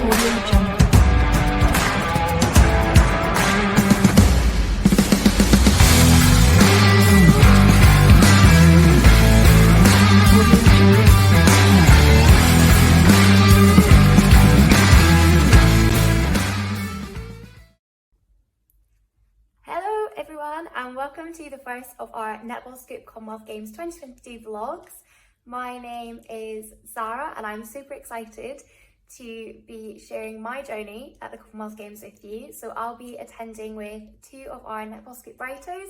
And welcome to the first of our Netball Scoop Commonwealth Games 2022 vlogs. My name is Zara and I'm super excited to be sharing my journey at the Commonwealth Games with you. So I'll be attending with two of our Netball Scoop writers,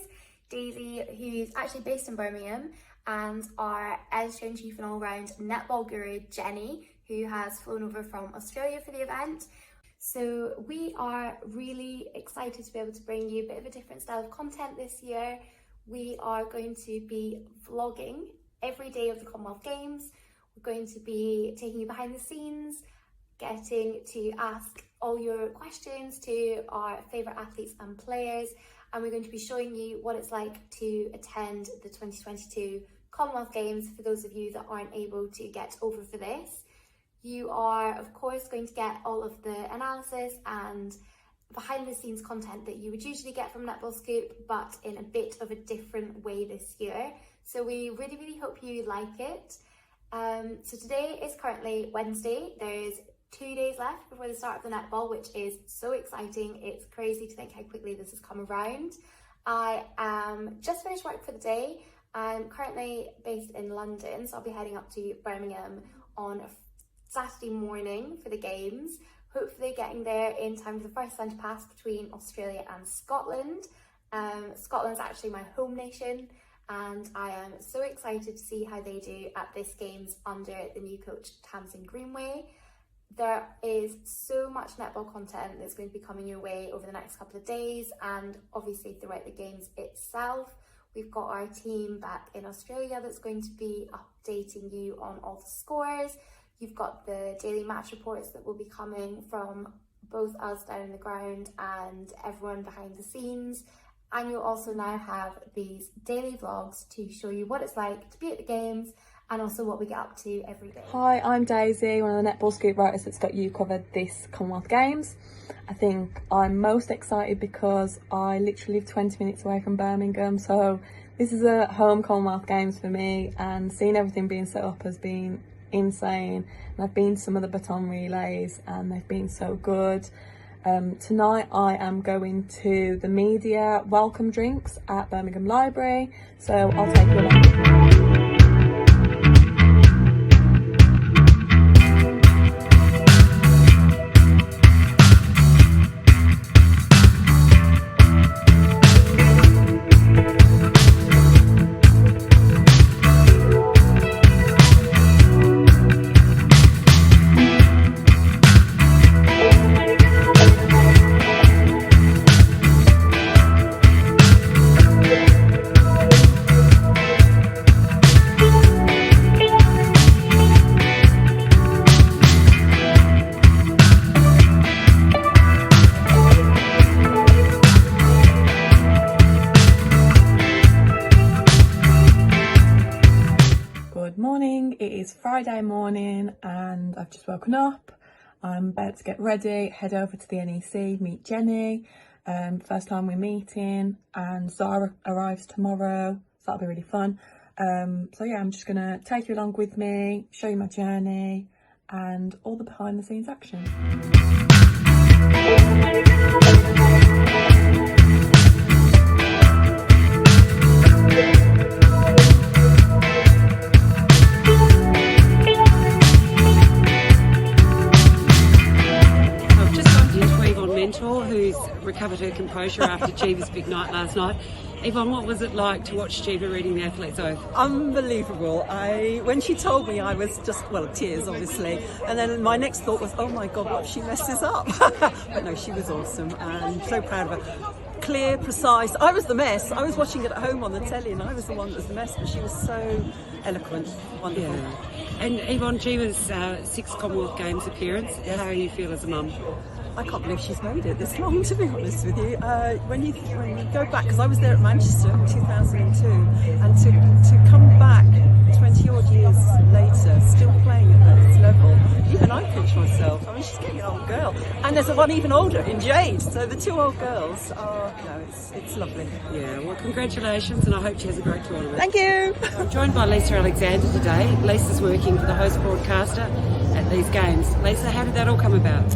Daisy, who's actually based in Birmingham, and our editor-in-chief and all-round netball guru, Jenny, who has flown over from Australia for the event. So we are really excited to be able to bring you a bit of a different style of content this year. We are going to be vlogging every day of the Commonwealth Games. We're going to be taking you behind the scenes, getting to ask all your questions to our favourite athletes and players, and we're going to be showing you what it's like to attend the 2022 Commonwealth Games for those of you that aren't able to get over for this. You are, of course, going to get all of the analysis and behind the scenes content that you would usually get from Netball Scoop, but in a bit of a different way this year. So we really hope you like it. So today is currently Wednesday. There's 2 days left before the start of the netball, which is so exciting. It's crazy to think how quickly this has come around. I am just finished work for the day. I'm currently based in London, so I'll be heading up to Birmingham on Saturday morning for the games, hopefully getting there in time for the first centre pass between Australia and Scotland. Scotland's actually my home nation and I am so excited to see how they do at this games under the new coach Tamsin Greenway. There is so much netball content that's going to be coming your way over the next couple of days and obviously throughout the games itself. We've got our team back in Australia that's going to be updating you on all the scores. You've got the daily match reports that will be coming from both us down on the ground and everyone behind the scenes. And you'll also now have these daily vlogs to show you what it's like to be at the games and also what we get up to every day. Hi, I'm Daisy, one of the Netball Scoop writers that's got you covered this Commonwealth Games. I think I'm most excited because I literally live 20 minutes away from Birmingham, so this is a home Commonwealth Games for me, and seeing everything being set up has been insane. And I've been to some of the baton relays and they've been so good. Tonight I am going to the media welcome drinks at Birmingham Library, so I'll take you along. It is Friday morning and I've just woken up. I'm about to get ready, head over to the NEC, meet Jenny. First time we're meeting, and Zara arrives tomorrow, so that'll be really fun. So yeah, I'm just gonna take you along with me, show you my journey and all the behind the scenes action. Who's recovered her composure after Jeeva's big night last night. Yvonne, what was it like to watch Jeeva reading the Athlete's Oath? Unbelievable. When she told me, I was just, well, tears obviously, and then my next thought was, oh my God, what if she messes up? But no, she was awesome and so proud of her. Clear, precise. I was the mess. I was watching it at home on the telly and I was the one that was the mess, but she was so eloquent, wonderful. Yeah. And Yvonne, Jeeva's 6th Commonwealth Games appearance, how do you feel as a mum? I can't believe she's made it this long, to be honest with you. When you go back, because I was there at Manchester in 2002, and to come back 20 odd years later, still playing at this level, even I pinch myself. I mean, she's getting an old girl, and there's one even older in Jade. So the two old girls are, it's lovely. Yeah, well, congratulations, and I hope she has a great tournament. Thank you. I'm joined by Lisa Alexander today. Lisa's working for the host broadcaster at these games. Lisa, how did that all come about?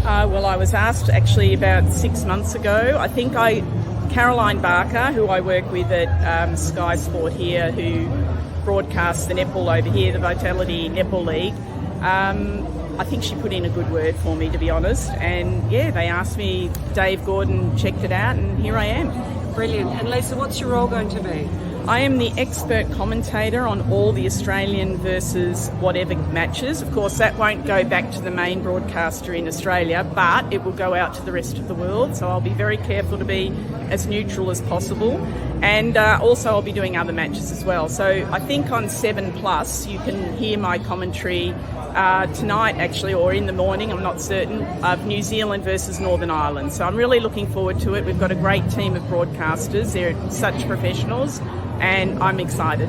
Well, I was asked actually about 6 months ago. I think Caroline Barker, who I work with at Sky Sport here, who broadcasts the netball over here, the Vitality Netball League, I think she put in a good word for me, to be honest. And yeah, they asked me, Dave Gordon checked it out, and here I am. Brilliant. And Lisa, what's your role going to be? I am the expert commentator on all the Australian versus whatever matches. Of course, that won't go back to the main broadcaster in Australia, but it will go out to the rest of the world. So I'll be very careful to be as neutral as possible. And also I'll be doing other matches as well. So I think on 7+ you can hear my commentary tonight actually, or in the morning, I'm not certain, of New Zealand versus Northern Ireland. So I'm really looking forward to it. We've got a great team of broadcasters. They're such professionals, and I'm excited.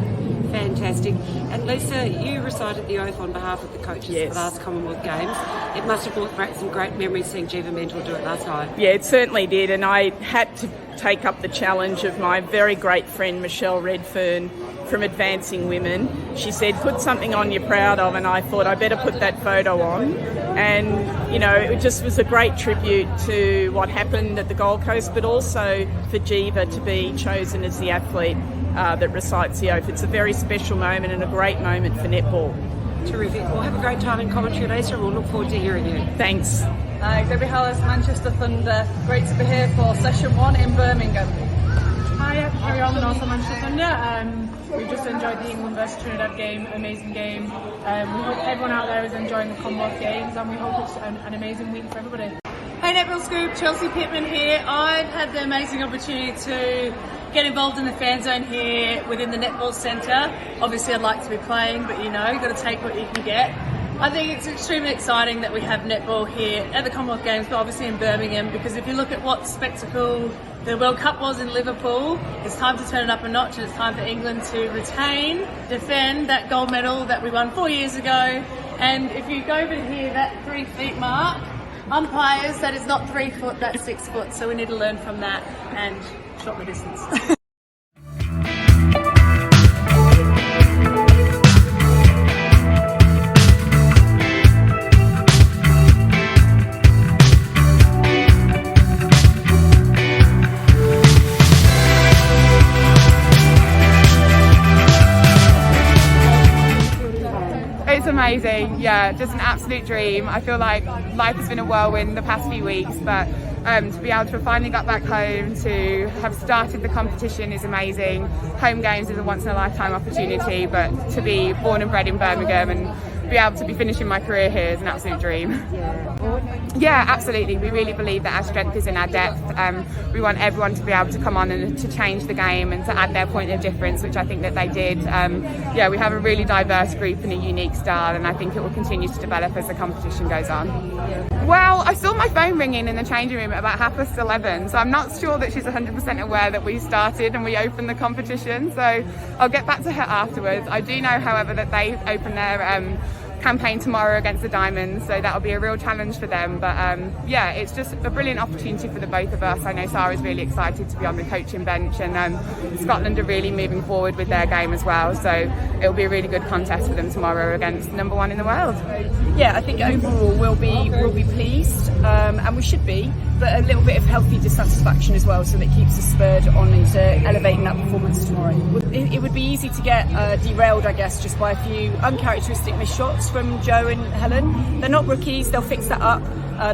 Fantastic. And Lisa, you recited the oath on behalf of the coaches for the last Commonwealth Games. It must have brought back some great memories seeing Jiva Mentor do it last night. Yeah, it certainly did, and I had to take up the challenge of my very great friend Michelle Redfern from Advancing Women. She said, put something on you're proud of, and I thought I better put that photo on. And, you know, it just was a great tribute to what happened at the Gold Coast, but also for Jiva to be chosen as the athlete that recites the oath. It's a very special moment and a great moment for netball. Terrific. Well, have a great time in commentary, Lisa, and we'll look forward to hearing you. Thanks. Hi, Debbie Hallis, Manchester Thunder. Great to be here for session 1 in Birmingham. Hi, Harry Allman, also Manchester Thunder. We've just enjoyed the England versus Trinidad game, amazing game. We hope everyone out there is enjoying the Commonwealth Games, and we hope it's an amazing week for everybody. Hey, Netball Scoop, Chelsea Pittman here. I've had the amazing opportunity to get involved in the fan zone here within the Netball Centre. Obviously I'd like to be playing, but you've got to take what you can get. I think it's extremely exciting that we have netball here at the Commonwealth Games, but obviously in Birmingham, because if you look at what spectacle the World Cup was in Liverpool, it's time to turn it up a notch, and it's time for England to defend that gold medal that we won 4 years ago. And if you go over here, that 3 feet mark, umpires, that is not 3 foot, that's 6 foot. So we need to learn from that and short the distance. It's amazing, yeah, just an absolute dream. I feel like life has been a whirlwind the past few weeks, but to be able to have finally got back home, to have started the competition is amazing. Home games is a once in a lifetime opportunity, but to be born and bred in Birmingham and be able to be finishing my career here is an absolute dream. Yeah, absolutely. We really believe that our strength is in our depth. We want everyone to be able to come on and to change the game and to add their point of difference, which I think that they did. Yeah, we have a really diverse group and a unique style, and I think it will continue to develop as the competition goes on. Well, I saw my phone ringing in the changing room at about 11:30, so I'm not sure that she's 100% aware that we started and we opened the competition, so I'll get back to her afterwards. I do know, however, that they open their campaign tomorrow against the Diamonds, so that'll be a real challenge for them, but yeah, it's just a brilliant opportunity for the both of us. I know Sarah's really excited to be on the coaching bench, and Scotland are really moving forward with their game as well, so it'll be a really good contest for them tomorrow against number 1 in the world. Yeah, I think overall we'll be pleased, and we should be, but a little bit of healthy dissatisfaction as well, so that keeps us spurred on into elevating that performance tomorrow. It would be easy to get derailed, I guess, just by a few uncharacteristic missed shots from Joe and Helen. They're not rookies, they'll fix that up.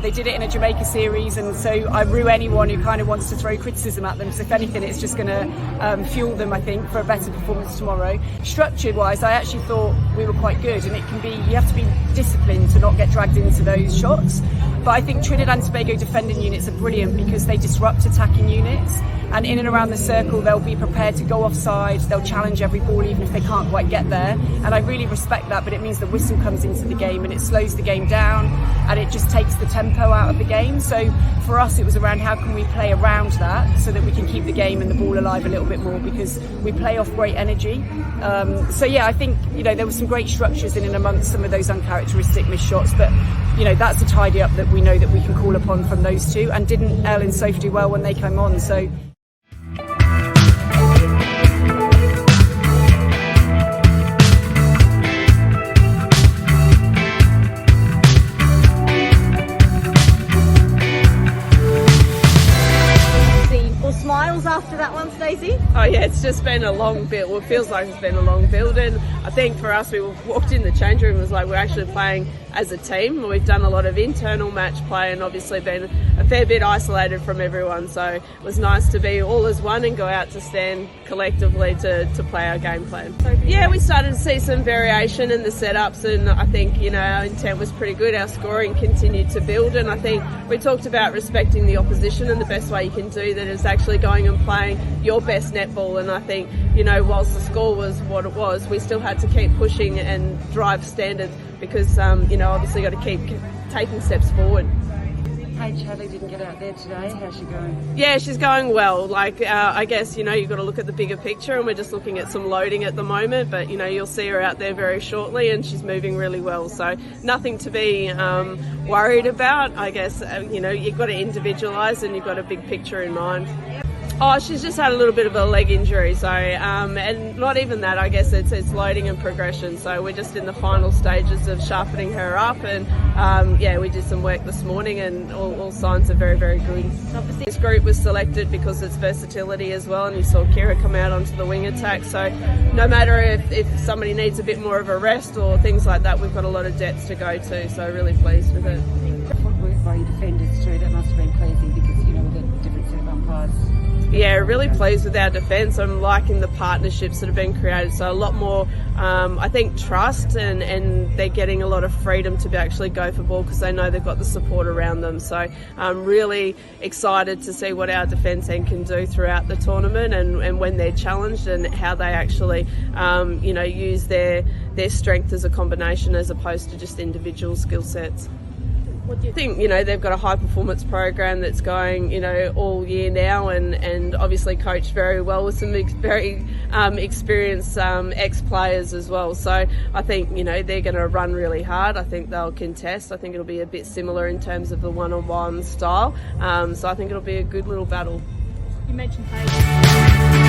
They did it in a Jamaica series, and so I rue anyone who kind of wants to throw criticism at them, so if anything it's just going to fuel them, I think, for a better performance tomorrow. Structured wise, I actually thought we were quite good, and it can be, you have to be disciplined to not get dragged into those shots, but I think Trinidad and Tobago defending units are brilliant because they disrupt attacking units, and in and around the circle they'll be prepared to go offside, they'll challenge every ball even if they can't quite get there, and I really respect that, but it means the whistle comes into the game and it slows the game down and it just takes the tempo out of the game. So for us, it was around how can we play around that so that we can keep the game and the ball alive a little bit more, because we play off great energy. So yeah, I think, you know, there were some great structures in and amongst some of those uncharacteristic missed shots, but you know, that's a tidy up that we know that we can call upon from those two. And didn't Elle and Soph do well when they came on? So smiles after that one, Stacey? Oh yeah, it's just been a long build. Well, it feels like it's been a long build, and I think for us, we walked in the change room, it was like we're actually playing as a team. We've done a lot of internal match play and obviously been a fair bit isolated from everyone, so it was nice to be all as one and go out to stand collectively to play our game plan. Yeah, we started to see some variation in the setups, and I think, you know, our intent was pretty good. Our scoring continued to build, and I think we talked about respecting the opposition, and the best way you can do that is actually going and playing your best netball. And I think, you know, whilst the score was what it was, we still had to keep pushing and drive standards, because you know, obviously got to keep taking steps forward. Hey, Charlie didn't get out there today. How's she going? Yeah, she's going well. Like, I guess, you know, you've got to look at the bigger picture, and we're just looking at some loading at the moment, but, you know, you'll see her out there very shortly, and she's moving really well. So nothing to be worried about. I guess, you know, you've got to individualise and you've got a big picture in mind. Oh, she's just had a little bit of a leg injury, so and not even that. I guess it's loading and progression. So we're just in the final stages of sharpening her up, and yeah, we did some work this morning, and all signs are very, very good. Obviously, this group was selected because it's versatility as well, and you saw Kira come out onto the wing attack. So no matter if somebody needs a bit more of a rest or things like that, we've got a lot of depth to go to. So really pleased with it. Work by your defenders too. That must have been pleasing, because, you know, with a different set of umpires. Yeah, really pleased with our defence. I'm liking the partnerships that have been created. So a lot more, I think, trust, and they're getting a lot of freedom to actually go for ball, because they know they've got the support around them. So I'm really excited to see what our defence end can do throughout the tournament, and when they're challenged, and how they actually, you know, use their strength as a combination as opposed to just individual skill sets. I think, you know, they've got a high performance program that's going, you know, all year now, and obviously coached very well with some very experienced ex-players as well. So I think, you know, they're going to run really hard. I think they'll contest. I think it'll be a bit similar in terms of the one-on-one style. So I think it'll be a good little battle. You mentioned Paige.